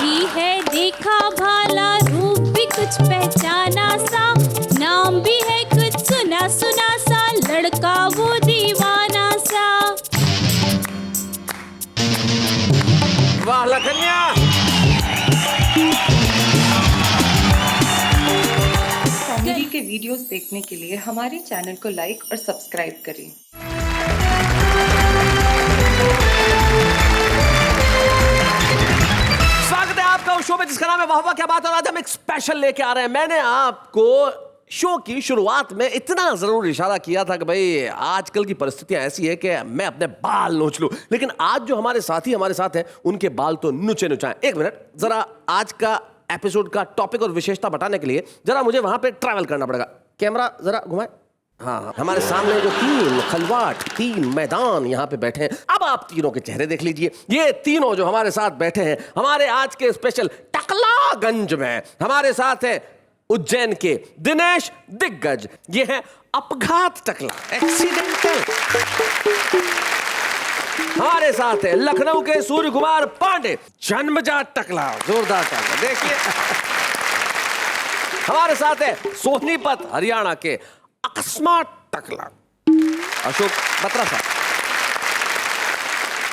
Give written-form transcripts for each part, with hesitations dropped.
ही है देखा भाला, रूप भी कुछ पहचाना सा, नाम भी है कुछ सुना सुना सा, लड़का वो दीवाना सा। वाह लखनिया। कॉमेडी के वीडियोस देखने के लिए हमारे चैनल को लाइक और सब्सक्राइब करें। स्वागत है आपका उस शो में जिसका नाम है वाह वाह क्या बात है। और आज हम एक स्पेशल लेके आ रहे हैं। मैंने आपको शो की शुरुआत में इतना जरूर इशारा किया था कि भाई आजकल की परिस्थितियां ऐसी है कि मैं अपने बाल नोच लूं, लेकिन आज जो हमारे साथी हमारे साथ हैं उनके बाल तो नुचे नुचाएं। एक मिनट, जरा आज का एपिसोड का टॉपिक और विशेषता बताने के लिए जरा मुझे वहां पे ट्रैवल करना पड़ेगा। कैमरा जरा घुमाए। हाँ, हमारे सामने जो तीन खलवाट, तीन मैदान यहाँ पे बैठे हैं, अब आप तीनों के चेहरे देख लीजिए। ये तीनों जो हमारे साथ बैठे हैं हमारे आज के स्पेशल टकलागंज में, हमारे साथ है उज्जैन के दिनेश दिग्गज, ये है अपघात टकला, एक्सीडेंटल। हमारे साथ है लखनऊ के सूर्य कुमार पांडे, जन्मजात टकला, जोरदार टकला। देखिए हमारे साथ है सोनीपत हरियाणा के अकस्मात टकला, अशोक बत्रा साहब।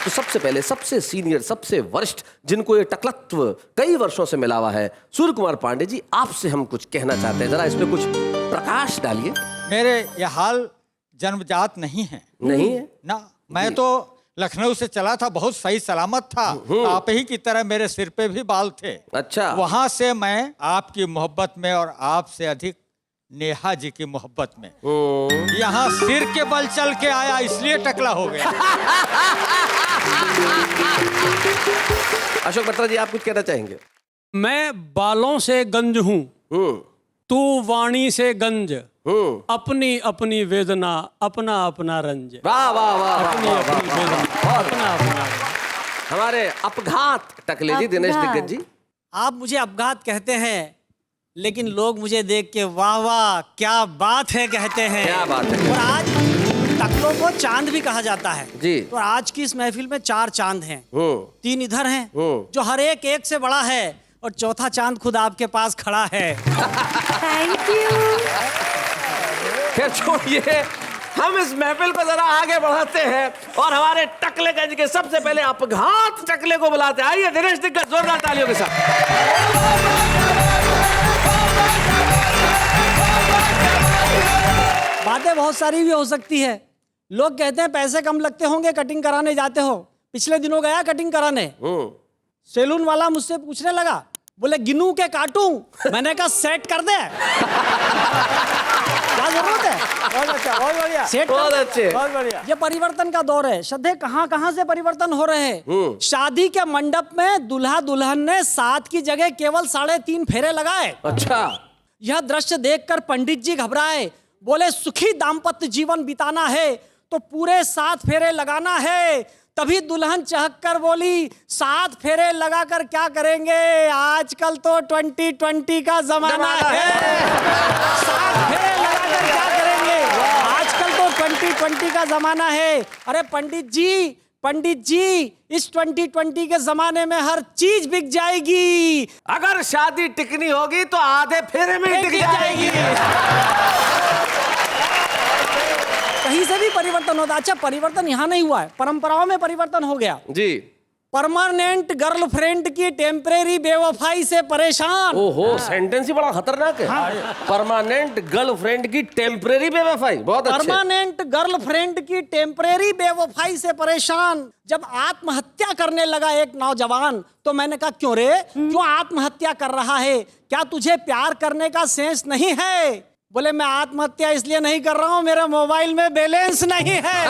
तो सबसे पहले सबसे सीनियर, सबसे वरिष्ठ, जिनको ये टकलत्व कई वर्षों से मिला हुआ है, सूर्य कुमार पांडे जी, आपसे हम कुछ कहना चाहते हैं, जरा इसमें कुछ प्रकाश डालिए। मेरे ये हाल जन्मजात नहीं है। नहीं है ना, मैं तो लखनऊ से चला था, बहुत सही सलामत था। आप ही की तरह मेरे सिर पे भी बाल थे। अच्छा, वहां से मैं आपकी मोहब्बत में और आपसे अधिक नेहा जी की मोहब्बत में यहाँ सिर के बल चल के आया, इसलिए टकला हो गया। अशोक बत्रा जी, आप कुछ कहना चाहेंगे? मैं बालों से गंज हूँ, तू वाणी से गंज, अपनी अपनी वेदना अपना अपना रंज। वाह वाह वाह, अपनी अपनी वेदना अपना अपना रंज। हमारे अपघात टकले जी, दिनेश दिग्गज जी। आप मुझे अपघात कहते हैं, लेकिन लोग मुझे देख के वाह वाह क्या बात है कहते हैं। क्या बात है। और आज टकलों को चांद भी कहा जाता है जी। तो आज की इस महफिल में 4 चांद हैं, 3 इधर हैं जो हर एक एक से बड़ा है, और चौथा चांद खुद आपके पास खड़ा है। Thank you. खैर छोड़िए, हम इस महफिल को जरा आगे बढ़ाते हैं और हमारे टकलेगंज के सबसे पहले अपघात टकले को बुलाते हैं। आइए दिनेश दिग्गज, जोरदार तालियों के साथ। बातें बहुत सारी भी हो सकती है। लोग कहते हैं पैसे कम लगते होंगे, कटिंग कराने जाते हो। पिछले दिनों गया कटिंग कराने, सैलून वाला मुझसे पूछने लगा, बोले गिनू के काटूं? मैंने कहा सेट कर दे। क्या जरूरत है? बहुत अच्छा, बहुत बढ़िया। सेट बहुत अच्छे। बहुत बढ़िया। ये परिवर्तन का दौर है। श्रद्धे कहाँ कहाँ से परिवर्तन हो रहे हैं। शादी के मंडप में दूल्हा दुल्हन ने 7 की जगह केवल 3.5 फेरे लगाए। अच्छा, यह दृश्य देखकर पंडित जी घबराए, बोले सुखी दाम्पत्य जीवन बिताना है तो पूरे 7 फेरे लगाना है। तभी दुल्हन चहककर बोली, 7 फेरे लगाकर क्या करेंगे, आजकल तो 2020 का जमाना है। 7 फेरे लगाकर क्या करेंगे, आजकल तो 2020 का जमाना है। अरे पंडित जी, इस 2020 के जमाने में हर चीज बिक जाएगी। अगर शादी टिकनी होगी तो आधे फेरे में ही टिक जाएगी। कहीं से भी परिवर्तन होता। अच्छा, परिवर्तन यहाँ नहीं हुआ है, परंपराओं में परिवर्तन हो गया जी। परमानेंट गर्लफ्रेंड की टेम्परेरी बेवफाई से परेशान। ओहो, सेंटेंस ही बड़ा खतरनाक है। परमानेंट गर्लफ्रेंड की टेम्परेरी बेवफाई, बहुत अच्छे। परमानेंट गर्लफ्रेंड की टेम्परेरी बेवफाई से परेशान। जब आत्महत्या करने लगा एक नौजवान, तो मैंने कहा क्यों रे, क्यों आत्महत्या कर रहा है, क्या तुझे प्यार करने का सेंस नहीं है? बोले मैं आत्महत्या इसलिए नहीं कर रहा हूं, मेरे मोबाइल में बैलेंस नहीं है।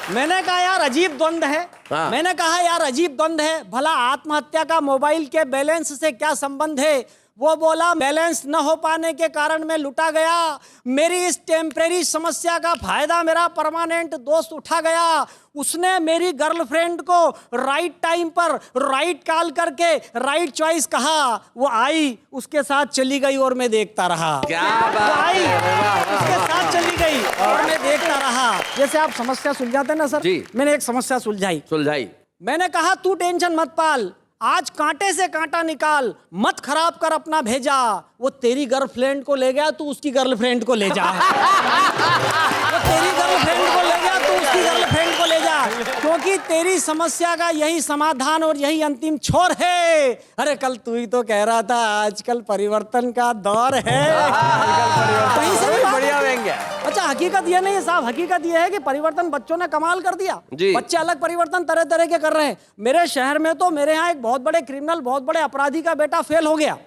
मैंने कहा यार अजीब द्वंद है। मैंने कहा यार अजीब द्वंद है, भला आत्महत्या का मोबाइल के बैलेंस से क्या संबंध है? वो बोला बैलेंस न हो पाने के कारण मैं लुटा गया। मेरी इस टेम्परेरी समस्या का फायदा मेरा परमानेंट दोस्त उठा गया। उसने मेरी गर्लफ्रेंड को राइट टाइम पर राइट कॉल करके राइट चॉइस कहा। वो आई, उसके साथ चली गई और मैं देखता रहा। क्या बात आई, है, उसके साथ चली गई और मैं देखता रहा। जैसे आप समस्या सुलझाते ना सर, जी। मैंने एक समस्या सुलझाई। सुलझाई। मैंने कहा तू टेंशन मत पाल, आज कांटे से कांटा निकाल, मत खराब कर अपना भेजा। वो तेरी गर्लफ्रेंड को ले गया, तू उसकी गर्लफ्रेंड को ले जा। वो तेरी गर्लफ्रेंड को ले गया, तू उसकी गर्लफ्रेंड को ले जा, क्योंकि तेरी समस्या का यही समाधान और यही अंतिम छोर है। अरे कल तू ही तो कह रहा था आजकल परिवर्तन का दौर है। कहीं से भी बढ़िया व्यंग्य। अच्छा, हकीकत ये नहीं है साहब, हकीकत ये है कि परिवर्तन बच्चों ने कमाल कर दिया। जी। बच्चे अलग परिवर्तन तरह तरह के कर रहे हैं। मेरे शहर में तो मेरे यहाँ एक बहुत बड़े क्रिमिनल, बहुत बड़े अपराधी का बेटा फेल हो गया।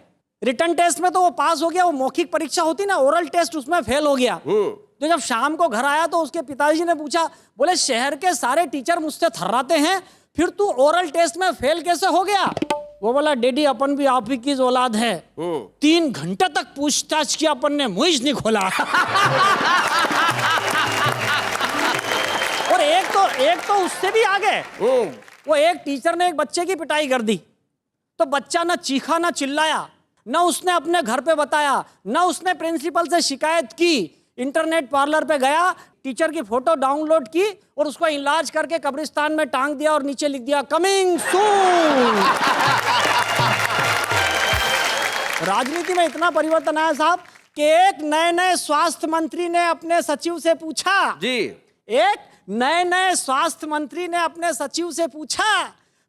रिटर्न टेस्ट में तो वो पास हो गया, वो मौखिक परीक्षा होती ना, ओरल टेस्ट, उसमें फेल हो गया। तो जब शाम को घर आया तो उसके पिताजी ने पूछा, बोले शहर के सारे टीचर मुझसे थर्राते हैं, फिर तू ओरल टेस्ट में फेल कैसे हो गया? वो बोला, डैडी अपन भी आप ही की औलाद है। 3 घंटे तक पूछताछ किया, अपन ने मुंह ही नहीं खोला। और एक तो उससे भी आगे, वो एक टीचर ने एक बच्चे की पिटाई कर दी, तो बच्चा ना चीखा ना चिल्लाया, ना उसने अपने घर पे बताया, ना उसने प्रिंसिपल से शिकायत की। इंटरनेट पार्लर पे गया, टीचर की फोटो डाउनलोड की और उसको इलाज करके कब्रिस्तान में टांग दिया और नीचे लिख दिया कमिंग सून। राजनीति में इतना परिवर्तन आया साहब कि एक नए स्वास्थ्य मंत्री ने अपने सचिव से पूछा जी, एक नए स्वास्थ्य मंत्री ने अपने सचिव से पूछा,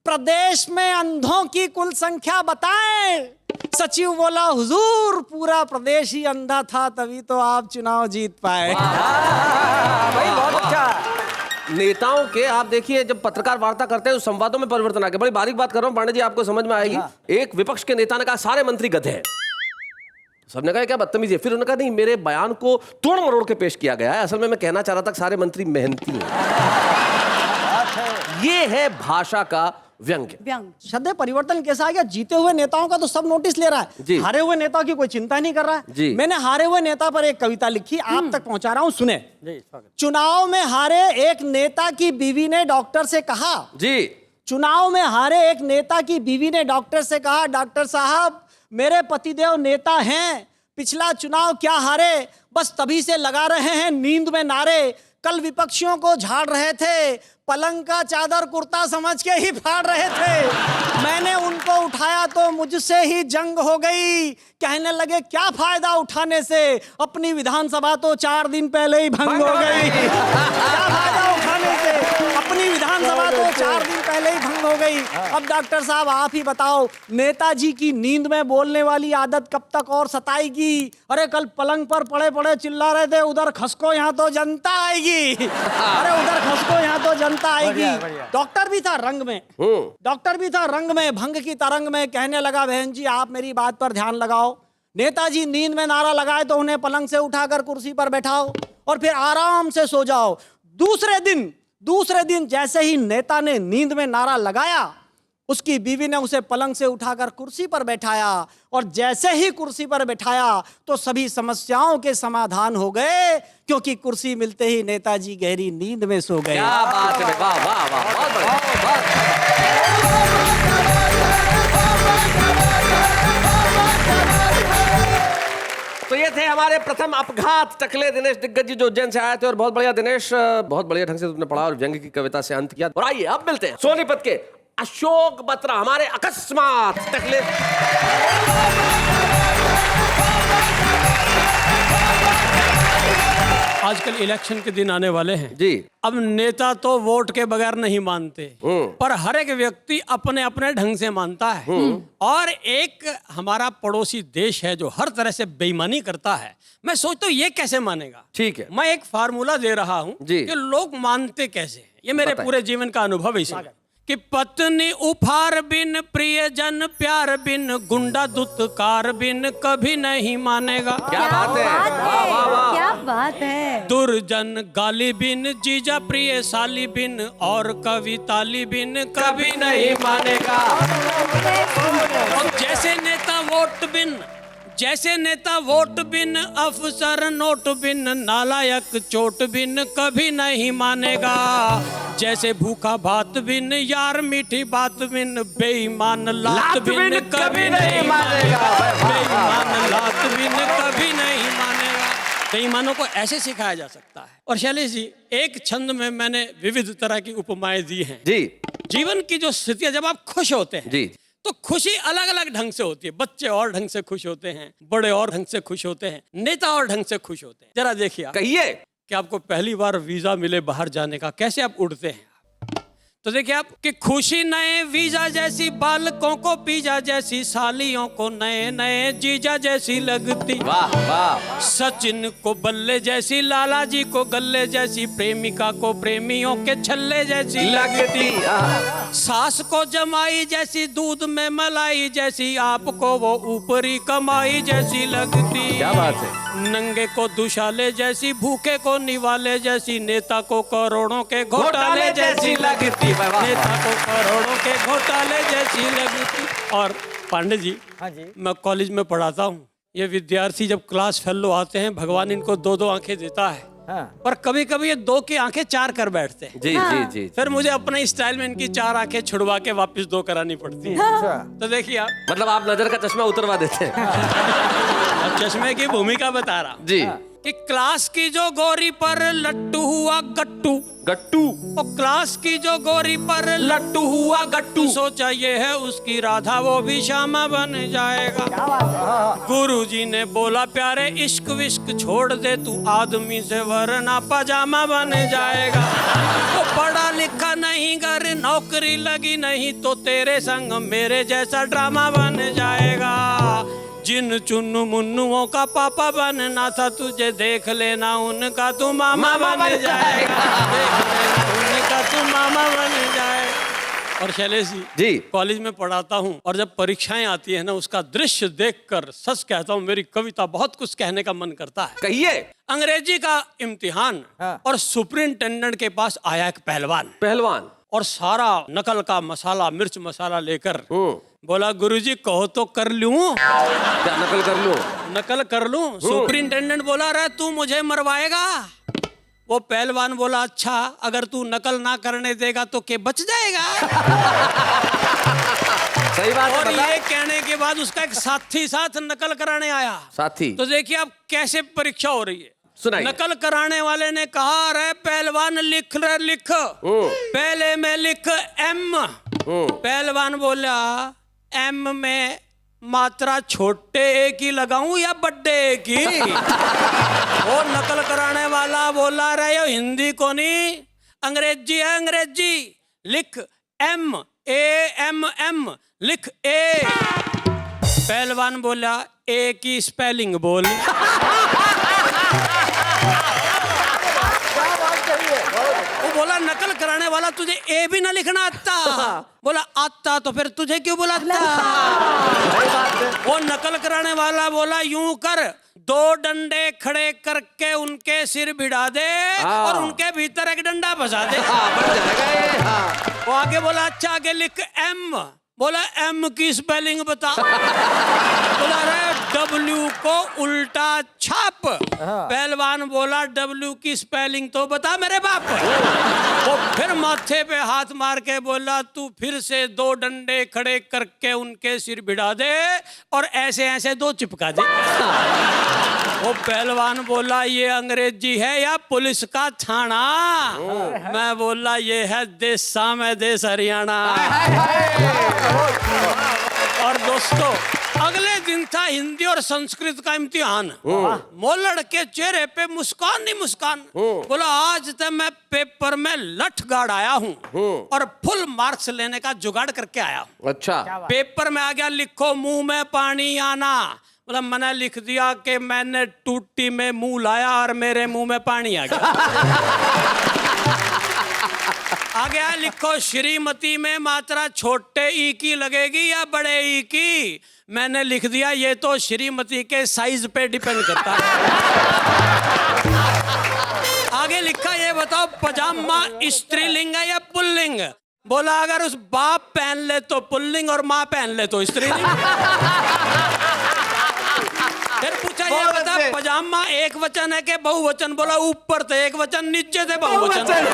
प्रदेश में अंधों की कुल संख्या बताएं। सचिव बोला, हुजूर पूरा प्रदेश ही अंधा था, तभी तो आप चुनाव जीत पाए। भाई बहुत अच्छा। नेताओं के आप देखिए, जब पत्रकार वार्ता करते हैं तो संवादों में परिवर्तन आ गया। बड़ी बारीक बात कर रहा हूं पांडे जी, आपको समझ में आएगी। एक विपक्ष के नेता ने कहा सारे मंत्री गधे हैं। सबने कहा क्या बदतमीजी है। फिर उन्होंने कहा नहीं, मेरे बयान को तोड़ मरोड़ के पेश किया गया है, असल में मैं कहना चाह रहा था कि सारे मंत्री मेहनती हैं। ये है भाषा का व्यंग्य। सदैव परिवर्तन कैसा आ गया, जीते हुए नेताओं का तो सब नोटिस ले रहा जी। है, हारे हुए नेता की कोई चिंता नहीं कर रहा है। जी। मैंने हारे हुए नेता पर एक कविता लिखी, आप तक पहुंचा रहा हूं, सुने। चुनाव में हारे एक नेता की बीवी ने डॉक्टर से कहा, जी, चुनाव में हारे एक नेता की बीवी ने डॉक्टर से कहा, डॉक्टर साहब मेरे पतिदेव नेता हैं, पिछला चुनाव क्या हारे, बस तभी से लगा रहे हैं नींद में नारे। कल विपक्षियों को झाड़ रहे थे, पलंग का चादर कुर्ता समझ के ही फाड़ रहे थे। मैंने उनको उठाया तो मुझसे ही जंग हो गई, कहने लगे क्या फायदा उठाने से, अपनी विधानसभा तो 4 दिन पहले ही भंग हो गई। क्या फायदा उठाने से, अपनी विधानसभा तो 4 दिन पहले ही भंग हो गई। अब डॉक्टर साहब आप ही बताओ, नेताजी की नींद में बोलने वाली आदत कब तक और सताएगी? अरे कल पलंग पर पड़े पड़े चिल्ला रहे थे, उधर खसको यहाँ तो जनता आएगी। अरे उधर खसको यहाँ तो जनता आएगी। डॉक्टर भी था रंग में, डॉक्टर भी था रंग में, भंग की तरंग में, कहने लगा बहन जी आप मेरी बात पर ध्यान लगाओ। नेताजी नींद में नारा लगाए तो उन्हें पलंग से उठाकर कुर्सी पर बैठाओ और फिर आराम से सो जाओ। दूसरे दिन जैसे ही नेता ने नींद में नारा लगाया, उसकी बीवी ने उसे पलंग से उठाकर कुर्सी पर बैठाया और जैसे ही कुर्सी पर बैठाया तो सभी समस्याओं के समाधान हो गए, क्योंकि कुर्सी मिलते ही नेताजी गहरी नींद में सो गए। क्या बात है, वाह वाह वाह, बहुत बढ़िया। तो ये थे हमारे प्रथम अपघात टकले दिनेश दिग्गज जी, जो उज्जैन से आए थे। और बहुत बढ़िया दिनेश, बहुत बढ़िया ढंग से तुमने पढ़ा और व्यंग्य की कविता से अंत किया। और आइए अब मिलते हैं सोनीपत के अशोक बत्रा, हमारे अकस्मात टकले। आजकल इलेक्शन के दिन आने वाले हैं जी। अब नेता तो वोट के बगैर नहीं मानते, पर हर एक व्यक्ति अपने अपने ढंग से मानता है। और एक हमारा पड़ोसी देश है जो हर तरह से बेईमानी करता है। मैं सोचता हूँ ये कैसे मानेगा। ठीक है, मैं एक फार्मूला दे रहा हूँ कि लोग मानते कैसे हैं। ये मेरे पूरे जीवन का अनुभव है इसमें कि पत्नी उपहार बिन, प्रियजन प्यार बिन, गुंडा दुत्कार बिन कभी नहीं मानेगा। क्या बात है, वाह वाह वाह, क्या बात है। दुर्जन गाली बिन, जीजा प्रिय साली बिन, और कवि ताली बिन कभी नहीं मानेगा। और जैसे नेता वोट बिन, अफसर नोट बिन, नालायक चोट बिन कभी नहीं मानेगा। जैसे भूखा भात बिन, यार मीठी बात बिन, बेईमान लात बिन कभी नहीं मानेगा। बेईमान लात बिन कभी नहीं मानेगा। बेईमानों को ऐसे सिखाया जा सकता है। और शैलेश जी, एक छंद में मैंने विविध तरह की उपमाएं दी हैं। जी। जीवन की जो स्थितियां, जब आप खुश होते हैं जी, तो खुशी अलग अलग ढंग से होती है। बच्चे और ढंग से खुश होते हैं, बड़े और ढंग से खुश होते हैं, नेता और ढंग से खुश होते हैं। जरा देखिए आप, कहिए। कि आपको पहली बार वीजा मिले बाहर जाने का, कैसे आप उड़ते हैं। तो देखिए आप कि खुशी नए वीजा जैसी, बालकों को पिज़्ज़ा जैसी, सालियों को नए नए जीजा जैसी लगती। वाह वाह। सचिन को बल्ले जैसी, लाला जी को गल्ले जैसी, प्रेमिका को प्रेमियों के छल्ले जैसी लगती। सास को जमाई जैसी, दूध में मलाई जैसी, आपको वो ऊपरी कमाई जैसी लगती। क्या बात है। नंगे को दुशाले जैसी, भूखे को निवाले जैसी, नेता को करोड़ों के घोटाले जैसी लगती। नेता को करोड़ों के घोटाले जैसी लगती। और पांडे जी, हाँ जी। मैं कॉलेज में पढ़ाता हूँ। ये विद्यार्थी जब क्लास फेलो आते हैं, भगवान इनको 2-2 आंखें देता है। हाँ। पर कभी कभी ये 2 की आंखें 4 कर बैठते हैं। जी जी जी। फिर मुझे अपने स्टाइल में इनकी 4 आंखें छुड़वा के वापस 2 करानी पड़ती है। अच्छा। तो देखिए आप, मतलब आप नजर का चश्मा उतरवा देते हैं। अब चश्मे की भूमिका बता रहा हूं जी। कि क्लास की जो गोरी पर लट्टू हुआ गट्टू, गट्टू। और क्लास की जो गोरी पर लट्टू हुआ गट्टू, सोचा ये है उसकी राधा, वो भी श्यामा बन जाएगा। गुरुजी ने बोला प्यारे इश्क विश्क छोड़ दे, तू आदमी से वरना पजामा बन जाएगा। तो पढ़ा लिखा नहीं, घर नौकरी लगी नहीं, तो तेरे संग मेरे जैसा ड्रामा बन जाएगा। जिन चुन्नू मुन्नुओं का पापा बनना था, तुझे देख लेना उनका तू मामा बन जाएगा। देख लेना उनका तू मामा बन जाएगा। और शैलेश जी। कॉलेज में पढ़ाता हूँ, और जब परीक्षाएं आती है ना, उसका दृश्य देखकर सच कहता हूँ, मेरी कविता बहुत कुछ कहने का मन करता है। कहिए। अंग्रेजी का इम्तिहान, हाँ। और सुपरिंटेंडेंट के पास आया एक पहलवान, पहलवान। और सारा नकल का मसाला, मिर्च मसाला लेकर बोला गुरुजी कहो तो कर लूं। क्या नकल कर लूं? नकल कर लूं। सुपरिंटेंडेंट बोला रहा तू मुझे मरवाएगा। वो पहलवान बोला अच्छा, अगर तू नकल ना करने देगा तो के बच जाएगा। सही बात है। और बता। ये कहने के बाद उसका एक साथी साथ नकल कराने आया। साथी। तो देखिए अब कैसे परीक्षा हो रही है। सुनाइए। नकल कराने वाले ने कहा अरे पहलवान लिख रहे लिख, पहले में लिख एम। पहलवान बोला एम में मात्रा छोटे ए की लगाऊं या बड्डे ए की। वो नकल कराने वाला बोला रहे हो हिंदी को नहीं, अंग्रेजी है अंग्रेजी, लिख एम ए एम एम, लिख ए। पहलवान बोला ए की स्पेलिंग बोल। वो बोला नकल कराने वाला तुझे ए भी ना लिखना आता। बोला आता तो फिर तुझे क्यों बुलाता। वो नकल कराने वाला बोला यूं कर, 2 डंडे खड़े करके उनके सिर भिड़ा दे और उनके भीतर एक डंडा फंसा दे। बन जाएगा ये। वो आगे बोला अच्छा आगे लिख एम। बोला एम की स्पेलिंग बता। बोला अरे डब्ल्यू को उल्टा छाप। पहलवान बोला डब्ल्यू की स्पेलिंग तो बता मेरे बाप। वो फिर माथे पे हाथ मार के बोला तू फिर से 2 डंडे खड़े करके उनके सिर भिड़ा दे और ऐसे ऐसे 2 चिपका दे। वो पहलवान बोला ये अंग्रेजी है या पुलिस का थाना। मैं बोला ये है देश सामे देश हरियाणा। और दोस्तों अगले दिन था हिंदी और संस्कृत का इम्तिहान। मोलड़ के चेहरे पे मुस्कान नहीं मुस्कान। बोला आज तक मैं पेपर में लठ गाड़ आया हूँ और फुल मार्क्स लेने का जुगाड़ करके आया हूँ। अच्छा। पेपर में आ गया लिखो मुंह में पानी आना। मतलब मैंने लिख दिया कि मैंने टूटी में मुंह लाया और मेरे मुंह में पानी आ गया। आ गया लिखो श्रीमती में मात्रा छोटे ई की लगेगी या बड़े ई की। मैंने लिख दिया ये तो श्रीमती के साइज पे डिपेंड करता है। आगे लिखा ये बताओ पजामा स्त्रीलिंग है या पुल्लिंग। बोला अगर उस बाप पहन ले तो पुल्लिंग और माँ पहन ले तो स्त्रीलिंग। फिर पूछा ये बता पजामा एक वचन है कि बहुवचन। बोला ऊपर थे एक वचन नीचे थे बहुवचन।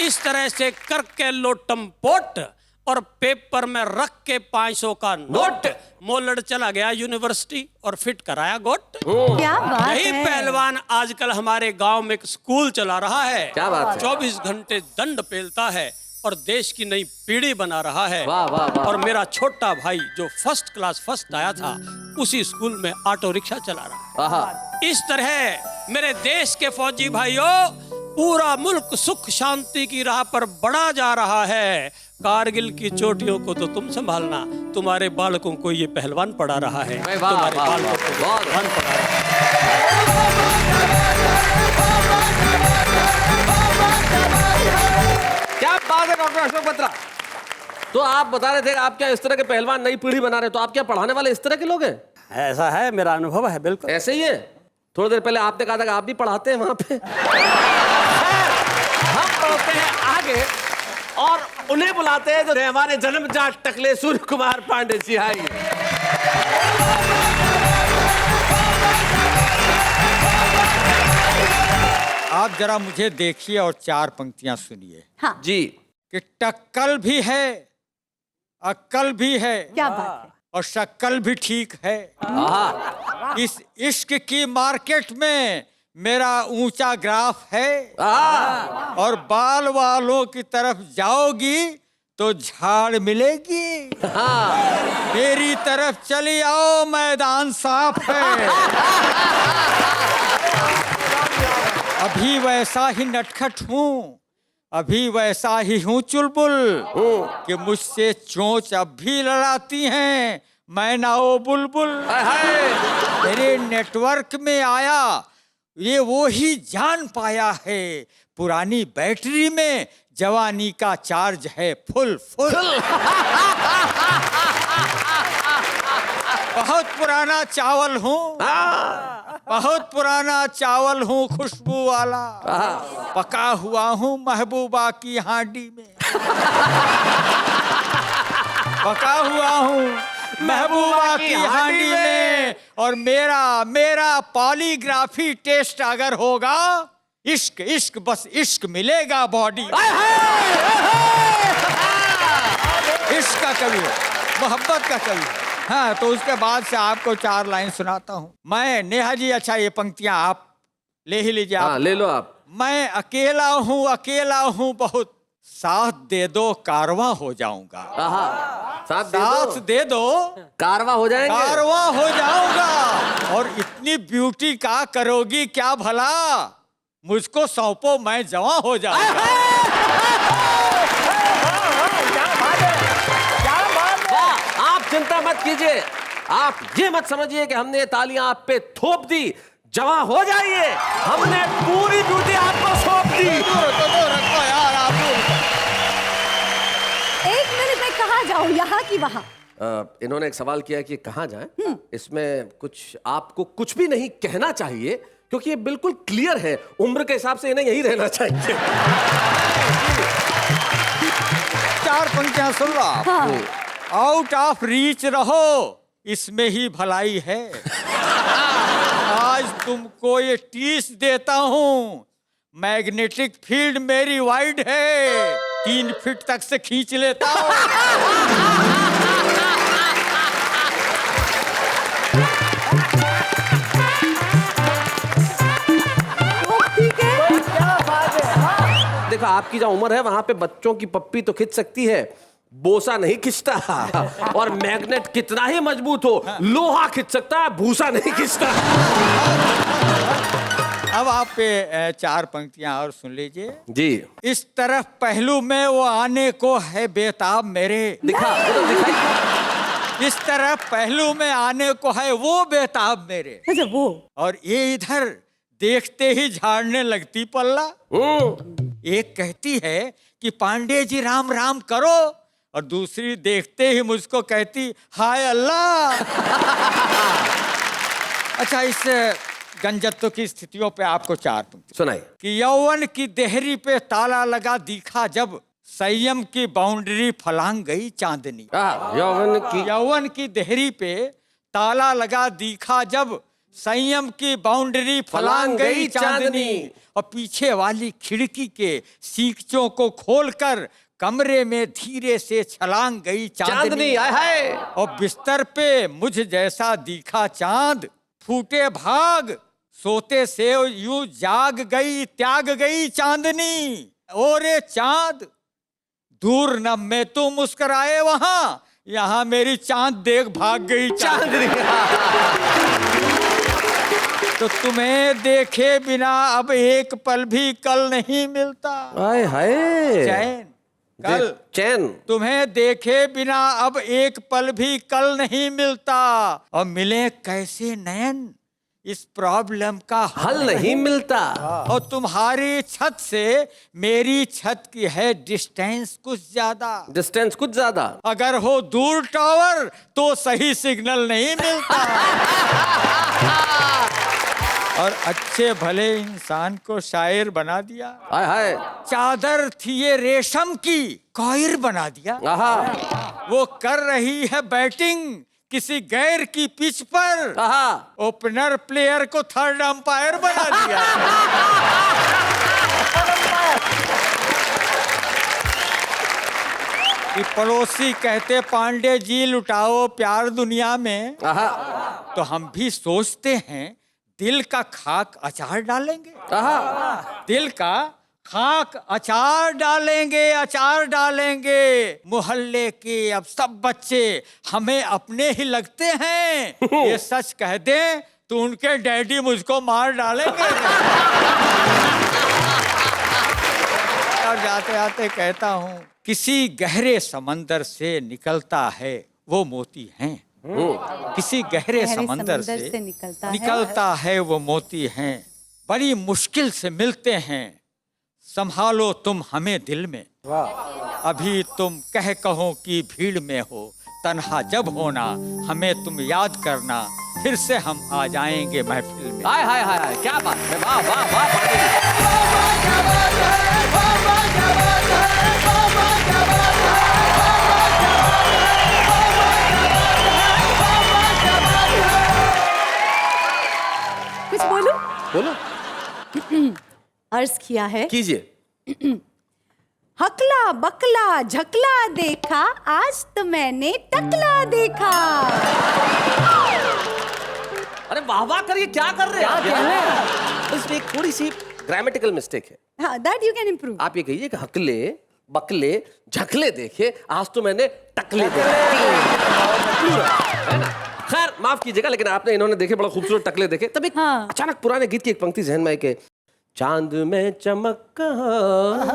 इस तरह से करके लोटम पोट और पेपर में रख के 500 का नोट मोलड़ चला गया यूनिवर्सिटी और फिट कराया गोट। क्या बात यही है। पहलवान आजकल हमारे गांव में एक स्कूल चला रहा है। क्या बात है। 24 घंटे दंड पेलता है, और देश की नई पीढ़ी बना रहा है। वाह, वाह, वाह। और मेरा छोटा भाई जो फर्स्ट क्लास फर्स्ट आया था, उसी स्कूल में ऑटो रिक्शा चला रहा आहा। है। इस तरह मेरे देश के फौजी भाइयों, पूरा मुल्क सुख शांति की राह पर बढ़ा जा रहा है। कारगिल की चोटियों को तो तुम संभालना, तुम्हारे बालकों को ये पहलवान पढ़ा रहा है। वाह, तुम्हारे वाह, बालकों वाह, को वाह। पहलवान पढ़ा रहा है। क्या बात है डॉक्टर अशोक बत्रा। तो आप बता रहे थे आप क्या इस तरह के पहलवान नई पीढ़ी बना रहे, तो आप क्या पढ़ाने वाले इस तरह के लोग हैं? ऐसा है, मेरा अनुभव है बिल्कुल। ऐसे ही है। थोड़ी देर पहले आपने कहा था कि आप भी पढ़ाते हैं वहां पे। हम पढ़ते हैं आगे और उन्हें बुलाते हैं जो हमारे जन्मजात टकले सूर्य कुमार पांडे जी। आइए। आप जरा मुझे देखिए और चार पंक्तियां सुनिए हाँ, जी। कि टक्कल भी है, अक्कल भी है, क्या बात है। और शक्ल भी ठीक है। आहा। इस इश्क की मार्केट में मेरा ऊंचा ग्राफ है। आहा। और बाल वालों की तरफ जाओगी तो झाड़ मिलेगी। हाँ। मेरी तरफ चली आओ, मैदान साफ है। अभी वैसा ही नटखट हूँ, अभी वैसा ही हूँ चुलबुल, कि मुझसे चोंच अब भी लड़ाती हैं मैं ना ओ बुलबुल। मेरे नेटवर्क में आया ये वो ही जान पाया है, पुरानी बैटरी में जवानी का चार्ज है फुल फुल। बहुत पुराना चावल हूँ, बहुत पुराना चावल हूँ खुशबू वाला, पका हुआ हूँ महबूबा की हांडी में। पका हुआ हूँ महबूबा की हांडी में। और मेरा पॉलीग्राफी टेस्ट अगर होगा, इश्क इश्क बस इश्क मिलेगा बॉडी। इश्क का कवि है, मोहब्बत का कवि है। हाँ, तो उसके बाद से आपको चार लाइन सुनाता हूँ मैं। नेहा जी, अच्छा ये पंक्तियां आप ले ही लीजिए। हाँ, आप ले लो आप। मैं अकेला हूँ बहुत, साथ दे दो कारवां हो जाऊंगा। आहा। साथ दे साथ दो, दे दो कारवा हो जाएंगे। कारवां हो जाऊंगा। और इतनी ब्यूटी का करोगी क्या भला, मुझको सौंपो मैं जवां हो जाऊंगा। वाह, आप चिंता मत कीजिए, आप ये मत समझिए कि हमने ये तालियां आप पे थोप दी। जवां हो जाइए, हमने पूरी ब्यूटी आपको सौंप दी। यार आप एक मिनट में कहाँ जाऊँ, यहाँ की वहाँ? इन्होंने एक सवाल किया कि कहाँ जाएं। इसमें कुछ आपको कुछ भी नहीं कहना चाहिए, क्योंकि ये बिल्कुल क्लियर है। उम्र के हिसाब से इन्हें यही रहना चाहिए। चार पंक्तियां सुन लो आप। आउट ऑफ रीच रहो, इसमें ही भलाई है। आज तुमको ये टीस देता हूँ, मैग्नेटिक फील्ड मेरी वाइड है, 3 फीट तक से खींच लेता हूँ। देखो, आपकी जो उम्र है वहां पे बच्चों की पप्पी तो खिंच सकती है, बोसा नहीं खिंचता। और मैग्नेट कितना ही मजबूत हो, लोहा खिंच सकता है, भूसा नहीं खिंचता। अब आप पे चार पंक्तियां और सुन लीजिए जी। इस तरफ पहलू में वो आने को है बेताब मेरे। दिखाइए। इस तरफ पहलू में आने को है वो बेताब मेरे। अच्छा, वो और ये इधर देखते ही झाड़ने लगती पल्ला। एक कहती है कि पांडे जी राम राम करो, और दूसरी देखते ही मुझको कहती हाय अल्लाह। अच्छा, इस गंजत्व की स्थितियों पे आपको चार पंक्ति सुनाइए। कि यौवन की देहरी पे ताला लगा दिखा जब, संयम की बाउंड्री फलांग गई चांदनी। यौवन की देहरी पे ताला लगा दिखा जब, संयम की बाउंड्री फलांग गई चांदनी। और पीछे वाली खिड़की के सीखचों को खोलकर कमरे में धीरे से छलांग गई चांदनी। और बिस्तर पे मुझ जैसा दिखा चांद, फूटे भाग सोते से यूं जाग गई त्याग गई चांदनी। ओरे चांद दूर न मैं तू मुस्कुराए वहां, यहाँ मेरी चांद देख भाग गई चांदनी। तो तुम्हें देखे बिना अब एक पल भी कल नहीं मिलता। हाय हाय। चैन कल, चैन। तुम्हें देखे बिना अब एक पल भी कल नहीं मिलता, और मिले कैसे नयन इस प्रॉब्लम का हल नहीं मिलता। और तुम्हारी छत से मेरी छत की है डिस्टेंस कुछ ज्यादा। डिस्टेंस कुछ ज्यादा। अगर हो दूर टावर तो सही सिग्नल नहीं मिलता। और अच्छे भले इंसान को शायर बना दिया। हाय हाय। चादर थी ये रेशम की, कॉयर बना दिया। आहा। वो कर रही है बैटिंग किसी गैर की पिच पर, आहा। ओपनर प्लेयर को थर्ड अंपायर बना दिया। कि पड़ोसी कहते पांडे जी लुटाओ प्यार दुनिया में, आहा। तो हम भी सोचते हैं दिल का खाक अचार डालेंगे। आहा। दिल का खाक अचार डालेंगे, अचार डालेंगे। मोहल्ले के अब सब बच्चे हमें अपने ही लगते हैं। ये सच कह दे तो उनके डैडी मुझको मार डालेंगे। और जाते जाते कहता हूँ, किसी गहरे समंदर से निकलता है वो मोती हैं। किसी गहरे समंदर से निकलता है वो मोती हैं। बड़ी मुश्किल से मिलते हैं, संभालो तुम हमें दिल में। अभी तुम कहो कि भीड़ में हो, तन्हा जब होना हमें तुम याद करना, फिर से हम आ जाएंगे महफिल में। हाय हाय हाय, क्या बात है। वाह वाह वाह। कुछ बोलूं? बोलो। अर्ज किया है, कीजिए। हकला बकला झकला देखा, आज तो मैंने टकला देखा। अरे वाह वाह करिए, क्या कर रहे हैं? इसमें एक थोड़ी सी ग्रामेटिकल मिस्टेक है। हाँ, that you can improve. आप ये कहिए कि हकले बकले झकले देखे, आज तो मैंने टकले देखे। है ना? खैर माफ कीजिएगा, लेकिन आपने इन्होंने देखे बड़ा खूबसूरत टकले देखे। तब एक हाँ। अचानक पुराने गीत की एक पंक्ति जहन में आई कि चांद में चमक कहाँ,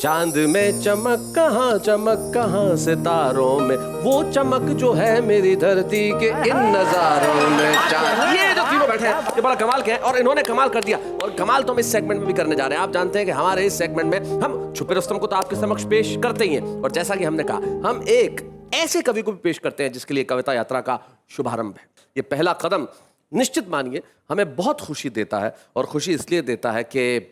चांद में चमक कहाँ सितारों में, वो चमक जो है मेरी धरती के इन नजारों में। चांद, ये जो तीनों बैठे हैं ये बड़ा कमाल के हैं, और इन्होंने कमाल कर दिया। और कमाल तो हम इस सेगमेंट में भी करने जा रहे हैं। आप जानते हैं कि हमारे इस सेगमेंट में हम छुपे रुस्तम को तो आपके समक्ष पेश करते ही हैं, और जैसा कि हमने कहा हम एक ऐसे कवि को भी पेश करते हैं जिसके लिए कविता यात्रा का शुभारंभ है। ये पहला कदम निश्चित मानिए हमें बहुत खुशी देता है, और खुशी इसलिए देता है कि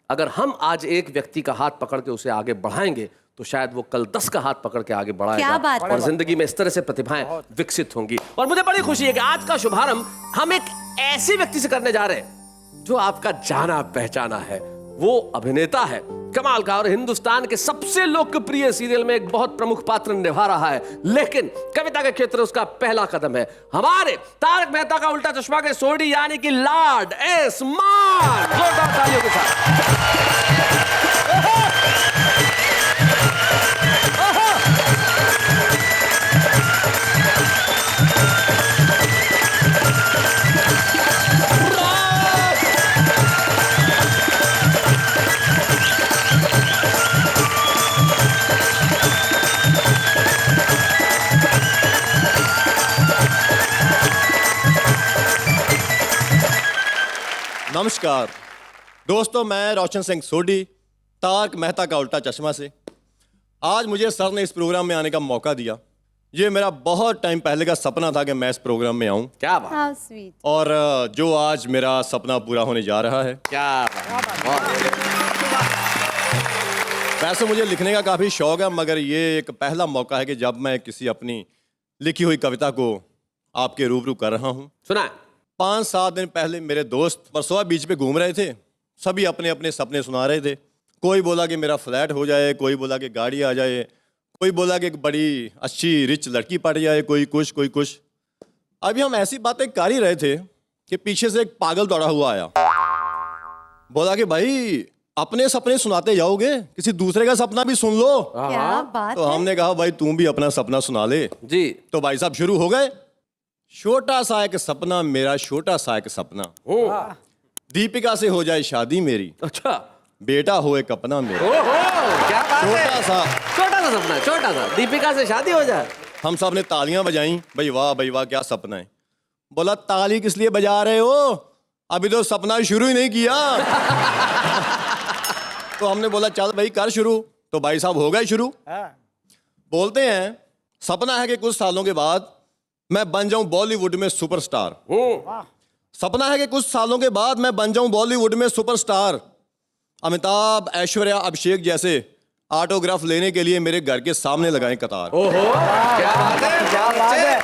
अगर हम आज एक व्यक्ति का हाथ पकड़ के उसे आगे बढ़ाएंगे तो शायद वो कल 10 का हाथ पकड़ के आगे बढ़ाएगा, और जिंदगी में इस तरह से प्रतिभाएं विकसित होंगी। और मुझे बड़ी खुशी है कि आज का शुभारंभ हम एक ऐसे व्यक्ति से करने जा रहे हैं जो आपका जाना पहचाना है। वो अभिनेता है कमाल का, और हिंदुस्तान के सबसे लोकप्रिय सीरियल में एक बहुत प्रमुख पात्र निभा रहा है, लेकिन कविता के क्षेत्र उसका पहला कदम है। हमारे तारक मेहता का उल्टा चश्मा के सोडी यानी कि लॉर्ड एस मान। जोरदार तालियों के साथ। नमस्कार दोस्तों, मैं रोशन सिंह सोडी, तारक मेहता का उल्टा चश्मा से। आज मुझे सर ने इस प्रोग्राम में आने का मौका दिया। ये मेरा बहुत टाइम पहले का सपना था कि मैं इस प्रोग्राम में आऊं, क्या बात। How sweet. और जो आज मेरा सपना पूरा होने जा रहा है। क्या बात। वैसे मुझे लिखने का काफ़ी शौक है, मगर ये एक पहला मौका है कि जब मैं किसी अपनी लिखी हुई कविता को आपके रूबरू कर रहा हूँ। सुना 5-7 दिन पहले मेरे दोस्त परसों बीच पे घूम रहे थे। सभी अपने अपने सपने सुना रहे थे। कोई बोला कि मेरा फ्लैट हो जाए, कोई बोला कि गाड़ी आ जाए, कोई बोला कि एक बड़ी अच्छी रिच लड़की पड़ जाए, कोई कुछ। अभी हम ऐसी बातें कर ही रहे थे कि पीछे से एक पागल दौड़ा हुआ आया। बोला कि भाई अपने सपने सुनाते जाओगे, किसी दूसरे का सपना भी सुन लो। क्या बात तो है। हमने कहा भाई तू भी अपना सपना सुना ले। जी। तो भाई साहब शुरू हो गए। छोटा सा एक सपना मेरा, छोटा सा एक सपना, दीपिका से हो जाए शादी मेरी, अच्छा। बेटा हो एक अपना मेरा। ओहो, क्या बात है। छोटा सा सपना, छोटा सा, दीपिका से शादी हो जाए। हम सब ने तालियां बजाई, भाई वाह क्या सपना है। बोला ताली किस लिए बजा रहे हो, अभी तो सपना शुरू ही नहीं किया। तो हमने बोला चल भाई कर शुरू। तो भाई साहब हो गए शुरू। बोलते हैं सपना है कि कुछ सालों के बाद मैं बन जाऊं बॉलीवुड में सुपरस्टार। सपना है कि कुछ सालों के बाद मैं बन जाऊं बॉलीवुड में सुपरस्टार। अमिताभ, ऐश्वर्या, अभिषेक जैसे ऑटोग्राफ लेने के लिए मेरे घर के सामने लगाएं कतार। ओहो, क्या बात है, क्या बात है।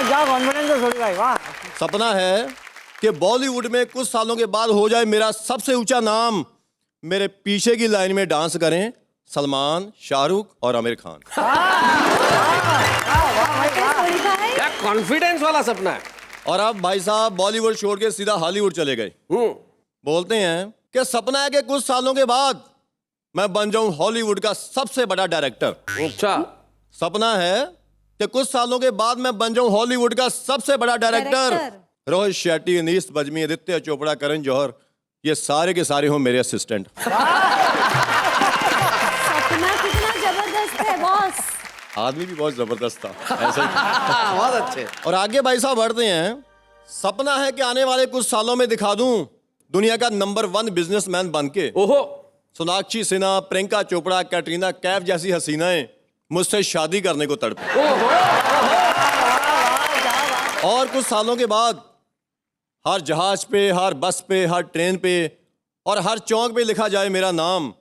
क्या कॉन्फिडेंस है छोटी भाई, वाह। सपना है कि बॉलीवुड में कुछ सालों के बाद हो जाए मेरा सबसे ऊंचा नाम। मेरे पीछे की लाइन में डांस करें सलमान, शाहरुख और आमिर खान। क्या कॉन्फिडेंस वाला सपना है। और अब भाई साहब बॉलीवुड छोड़ के सीधा हॉलीवुड चले गए। बोलते हैं कि सपना है कि कुछ सालों के बाद मैं बन जाऊं हॉलीवुड का सबसे बड़ा डायरेक्टर। अच्छा। सपना है कि कुछ सालों के बाद मैं बन जाऊं हॉलीवुड का सबसे बड़ा डायरेक्टर। रोहित शेट्टी, अनीस बज्मी, आदित्य चोपड़ा, करण जौहर, ये सारे के सारे हो मेरे असिस्टेंट। सपना कितना जबरदस्त है बॉस। आदमी भी बहुत जबरदस्त था ऐसे ही। बहुत अच्छे। और आगे भाई साहब बढ़ते हैं। सपना है कि आने वाले कुछ सालों में दिखा दूं दुनिया का नंबर 1 बिजनेसमैन बन के। ओहो। सोनाक्षी सिन्हा, प्रियंका चोपड़ा, कैटरीना कैफ जैसी हसीनाएं मुझसे शादी करने को तड़पे। और कुछ सालों के बाद हर जहाज पे, हर बस पे, हर ट्रेन पे और हर चौक पे लिखा जाए मेरा नाम।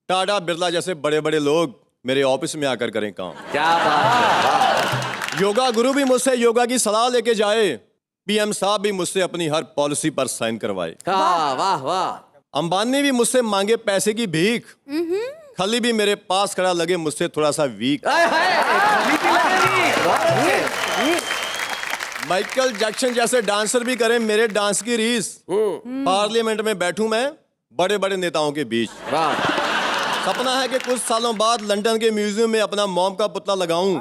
टाटा, बिरला जैसे बड़े बड़े लोग मेरे ऑफिस में आकर करें काम। क्या बात है। योगा गुरु भी मुझसे योगा की सलाह लेके जाए। पीएम साहब भी मुझसे अपनी हर पॉलिसी पर साइन करवाए। वाह वाह वाह। अंबानी भी मुझसे मांगे पैसे की भीख। खली भी मेरे पास खड़ा लगे मुझसे थोड़ा सा वीक। माइकल जैक्सन जैसे डांसर भी करें मेरे डांस की रीस। पार्लियामेंट में बैठूं मैं बड़े बड़े नेताओं के बीच। सपना है कि कुछ सालों बाद लंदन के म्यूजियम में अपना मॉम का पुतला लगाऊं।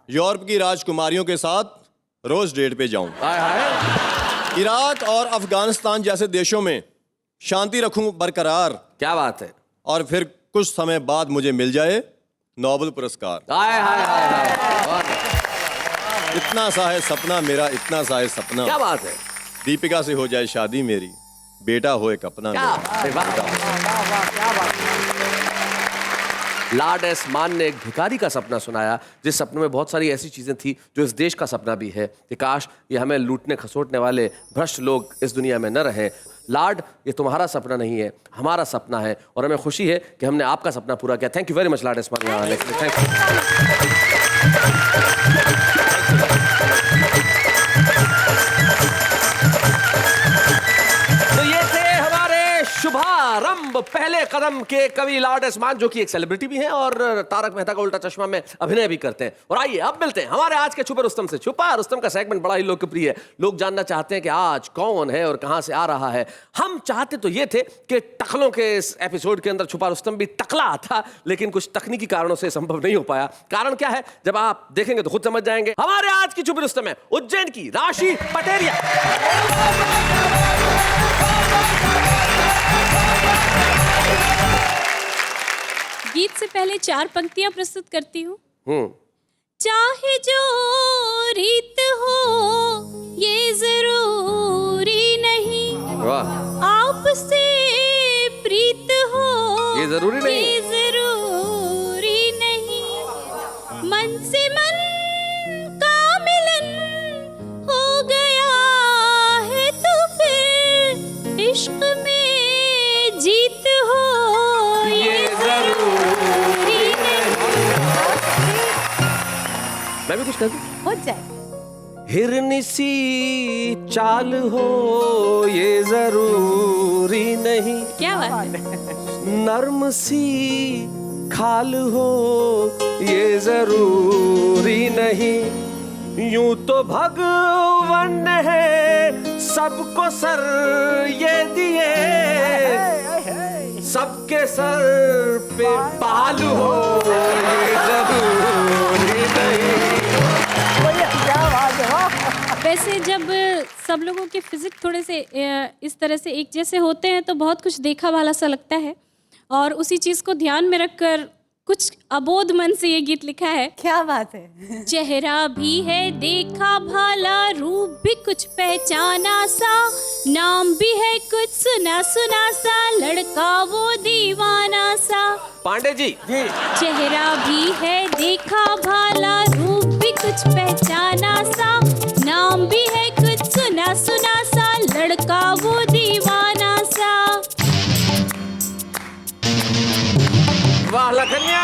यूरोप की राजकुमारियों के साथ रोज डेट पे जाऊं। इराक और अफगानिस्तान जैसे देशों में शांति रखूं बरकरार। क्या बात है। और फिर कुछ समय बाद मुझे मिल जाए नोबेल पुरस्कार। इतना सा है सपना मेरा, इतना सा है सपना। क्या बात है। दीपिका से हो जाए शादी मेरी, बेटा हो एक अपना मेरा। लॉर्ड एस मान ने एक भिखारी का सपना सुनाया, जिस सपने में बहुत सारी ऐसी चीजें थी जो इस देश का सपना भी है कि काश ये हमें लूटने खसोटने वाले भ्रष्ट लोग इस दुनिया में न रहें। लॉर्ड, ये तुम्हारा सपना नहीं है, हमारा सपना है और हमें खुशी है कि हमने आपका सपना पूरा किया। Thank you very much Lord S मान यहाँ आने के लिए। Thank you. तो ये थे हमारे शुभारंभ पहले कदम के कवि लॉर्ड एस मान, जो कि एक सेलिब्रिटी भी हैं और तारक मेहता का उल्टा चश्मा में अभिनय भी करते हैं। और आइए अब मिलते हैं हमारे आज के छुपे रुस्तम से। छुपा रुस्तम का सेगमेंट बड़ा ही लोकप्रिय है। लोग जानना चाहते हैं कि आज कौन है और कहां से आ रहा है। हम चाहते तो ये थे कि टकलों के इस एपिसोड के अंदर छुपा रुस्तम भी टकला था, लेकिन कुछ तकनीकी कारणों से संभव नहीं हो पाया। कारण क्या है जब आप देखेंगे तो खुद समझ जाएंगे। हमारे आज की छुपे रुस्तम है उज्जैन की राशि पटेरिया। गीत से पहले 4 पंक्तियां प्रस्तुत करती हूँ। चाहे जो रीत हो ये जरूरी नहीं, आपसे प्रीत हो ये जरूरी नहीं, ये जरूरी नहीं, मन से मन का मिलन हो गया है तो फिर इश्क में जीत हो ये जरूरी नहीं। मैं भी कुछ कर दूं? हो जाए। हिरनी सी चाल हो ये जरूरी नहीं, क्या बात है। नर्म सी खाल हो ये जरूरी नहीं, यूं तो भगवान है सबको सर ये दिए, सबके सर पे बालू हो ये जरूरी नहीं। वैसे जब सब लोगों के फिजिक्स थोड़े से इस तरह से एक जैसे होते हैं तो बहुत कुछ देखा वाला सा लगता है, और उसी चीज़ को ध्यान में रखकर कुछ अबोध मन से ये गीत लिखा है। क्या बात है। चेहरा भी है देखा भाला, रूप भी कुछ पहचाना सा, नाम भी है कुछ सुना सुना सा, लड़का वो दीवाना सा। पांडे जी चेहरा भी है देखा भाला, रूप भी कुछ पहचाना सा, नाम भी है कुछ सुना सुना सा, लड़का वो दीवाना सा। वाह लखनिया।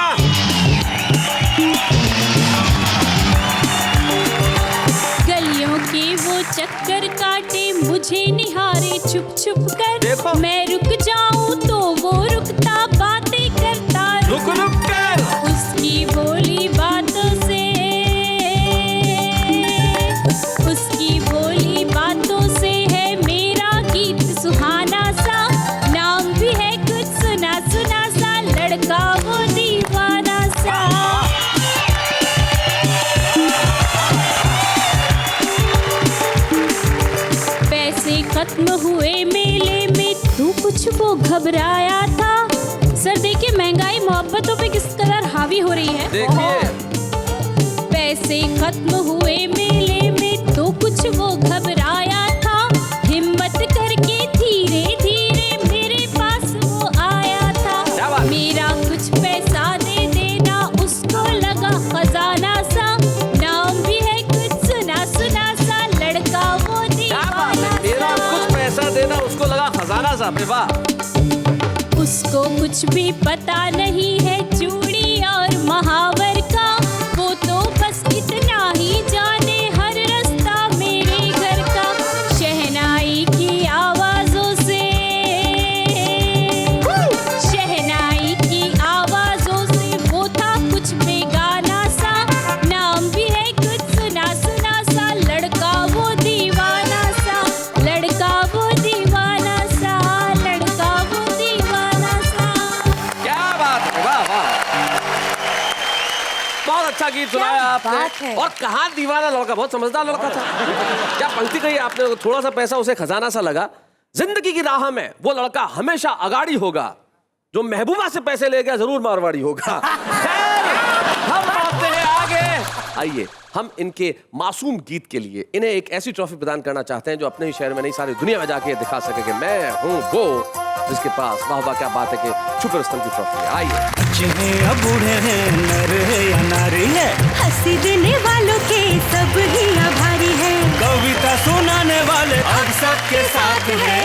गलियों के वो चक्कर काटे, मुझे निहारे छुप छुप कर, देखो। मैं रुक जाऊं तो वो रुकता, बातें करता रुक रुक कर। उसकी बोली बातों से, उसकी बोली बातों से है मेरा गीत सुहाना सा, नाम भी है कुछ सुना सुना सा, लड़का वो दीवाना सा। पैसे खत्म हुए मेले में, तू कुछ वो घबराया था। सर देखिए महंगाई मोहब्बतों पे किस कदर हावी हो रही है। देखिए पैसे खत्म हुए मेले में, तो कुछ वो घबराया था, हिम्मत करके धीरे धीरे मेरे पास वो आया था। मेरा कुछ पैसा दे देना, उसको लगा खजाना सा, नाम भी है कुछ सुना सुना सा, लड़का वो दीवाना मेरा सा। कुछ पैसा देना, उसको लगा खजाना सा। वाह। उसको कुछ भी पता नहीं है चूड़ी और महावर का, वो तो बस इतना ही जाने हर रास्ता मेरे घर का। शहनाई की आवाजों से, शहनाई की आवाजों से वो था कुछ बेगाना सा, नाम भी है कुछ सुना सुना सा, लड़का वो दीवाना सा, लड़का वो दीवाना सा, लड़का वो दीवाना सा। क्या बात है। वाह वाह, बहुत अच्छा गीत सुनाया आपने। बात है। और कहाँ दीवाना लड़का, बहुत समझदार लड़का था। क्या पंक्ति कही आपने, थोड़ा सा पैसा उसे खजाना सा लगा। जिंदगी की राह में वो लड़का हमेशा अगाड़ी होगा, जो महबूबा से पैसे ले गया जरूर मारवाड़ी होगा। खैर, हम बढ़ते हैं आगे। आइए हम इनके मासूम गीत के लिए इन्हें एक ऐसी ट्रॉफी प्रदान करना चाहते हैं जो अपने ही शहर में नहीं सारी दुनिया में जाके दिखा सके कि मैं हूँ वो जिसके पास वाह वाह क्या बात है कि छुपे रुस्तम की ट्रॉफी है। आइए। बच्चे या बूढ़े हैं, नर है या नारी है, हंसी देने वालों के सब ही आभारी है, कविता सुनाने वाले अब सबके साथ है।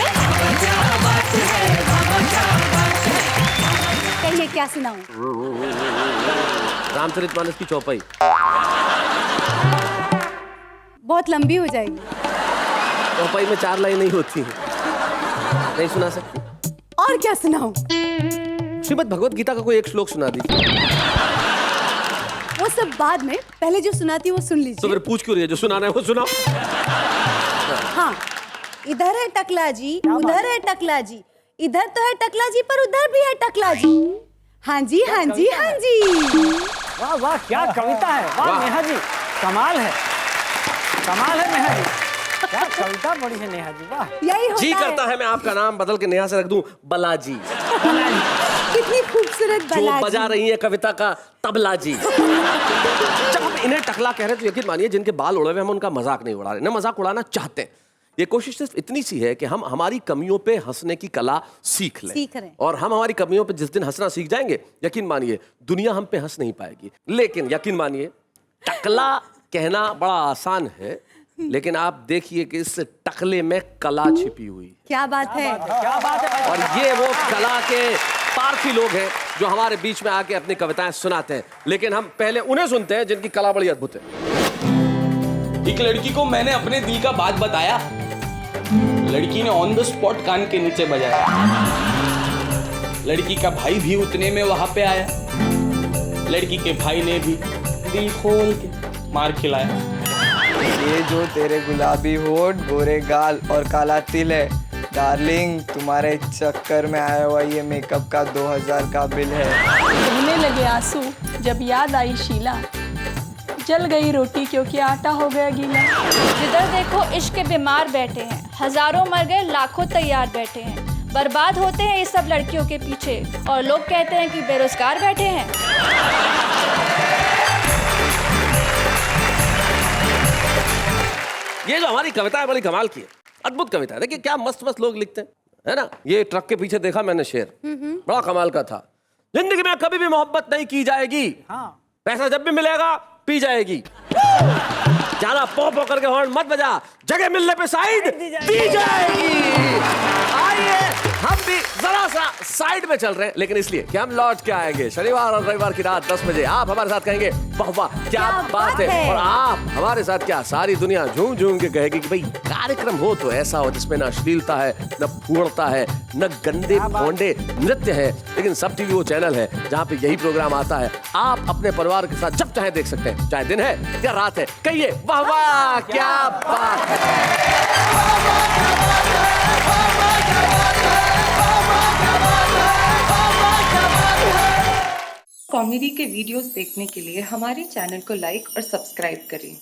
कहिए क्या सुनाऊं। रामचरितमानस की चौपाई बहुत लंबी हो जाएगी। चौपाई में 4 लाइन नहीं होती, नहीं सुना सकती। और क्या सुनाऊं। श्रीमद् भगवत गीता का कोई एक श्लोक सुना दीजिए। वो सब बाद में, पहले जो सुनाती हूँ वो सुन तो लीजिए। फिर पूछ क्यों रही है, जो सुनाना है वो सुनाओ। हाँ, इधर है टकला जी, उधर है टकला जी, इधर तो है टकला जी पर उधर भी है टकला जी। हाँ जी हाँ जी हाँ जी। वाह वाह क्या कविता है। वाह नेहा जी, कमाल है, कमाल है नेहा जी, क्या कविता पढ़ी है नेहा जी। वाह, यही होता जी है। करता है मैं आपका नाम बदल के नेहा से रख दूं बलाजी, कितनी खूबसूरत जो बला बजा जी। रही है कविता का तबला जी। जब हम इन्हें टकला कह रहे हैं तो यकीन मानिए जिनके बाल उड़े हुए हम उनका मजाक नहीं उड़ा रहे, न मजाक उड़ाना चाहते हैं। ये कोशिश सिर्फ इतनी सी है कि हम हमारी कमियों पे हंसने की कला सीख लें। सीख रहे हैं। और हम हमारी कमियों पे जिस दिन हंसना सीख जाएंगे, यकीन मानिए दुनिया हम पे हंस नहीं पाएगी। लेकिन यकीन मानिए टकला कहना बड़ा आसान है, लेकिन आप देखिए कि इस टकले में कला छिपी हुई है। क्या बात है। क्या बात है। और ये वो कला के पारखी लोग हैं जो हमारे बीच में आके अपनी कविताएं सुनाते हैं। लेकिन हम पहले उन्हें सुनते हैं जिनकी कला बड़ी अद्भुत है। एक लड़की को मैंने अपने दिल का बात बताया, लड़की ने ऑन द स्पॉट कान के नीचे बजाया। लड़की का भाई भी उतने में वहां पे आया, लड़की के भाई ने भी दिल खोल के मार खिलाया। ये जो तेरे गुलाबी होठ, गोरे गाल और काला तिल है, डार्लिंग, तुम्हारे चक्कर में आया हुआ ये मेकअप का 2000 का बिल है। बहने लगे आंसू जब याद आई शीला, जल गई रोटी क्योंकि आटा हो गया गीला। जिधर देखो इश्क के बीमार बैठे हैं, हजारों मर गए लाखों तैयार बैठे हैं। बर्बाद होते हैं ये सब लड़कियों के पीछे और लोग कहते हैं कि बेरोजगार बैठे हैं। ये जो हमारी कविता है बड़ी कमाल की है, अद्भुत कविता है। देखिए क्या मस्त मस्त लोग लिखते हैं, है ना। ये ट्रक के पीछे देखा मैंने शेर, बड़ा कमाल का था। जिंदगी में कभी भी मोहब्बत नहीं की जाएगी, पैसा जब भी मिलेगा पी जाएगी। जाना पो पो करके हॉर्न मत बजा, जगह मिलने पे साइड दी जाएगी। आइए हम भी जरा सा साइड में चल रहे हैं, लेकिन इसलिए कि हम लौट के आएंगे शनिवार और रविवार की रात 10 बजे। आप हमारे साथ कहेंगे वाह वाह क्या बात है, और आप हमारे साथ क्या सारी दुनिया झूम झूम के कहेगी कि भाई कार्यक्रम हो तो ऐसा हो जिसमें न अश्लीलता है, न फूड़ता है, न गंदे भोंडे नृत्य है, लेकिन सब टीवी वो चैनल है जहाँ पे यही प्रोग्राम आता है। आप अपने परिवार के साथ जब चाहे देख सकते हैं, चाहे दिन है या रात है। कहिए वाह वाह क्या बात है। कॉमेडी के वीडियोस देखने के लिए हमारे चैनल को लाइक और सब्सक्राइब करें।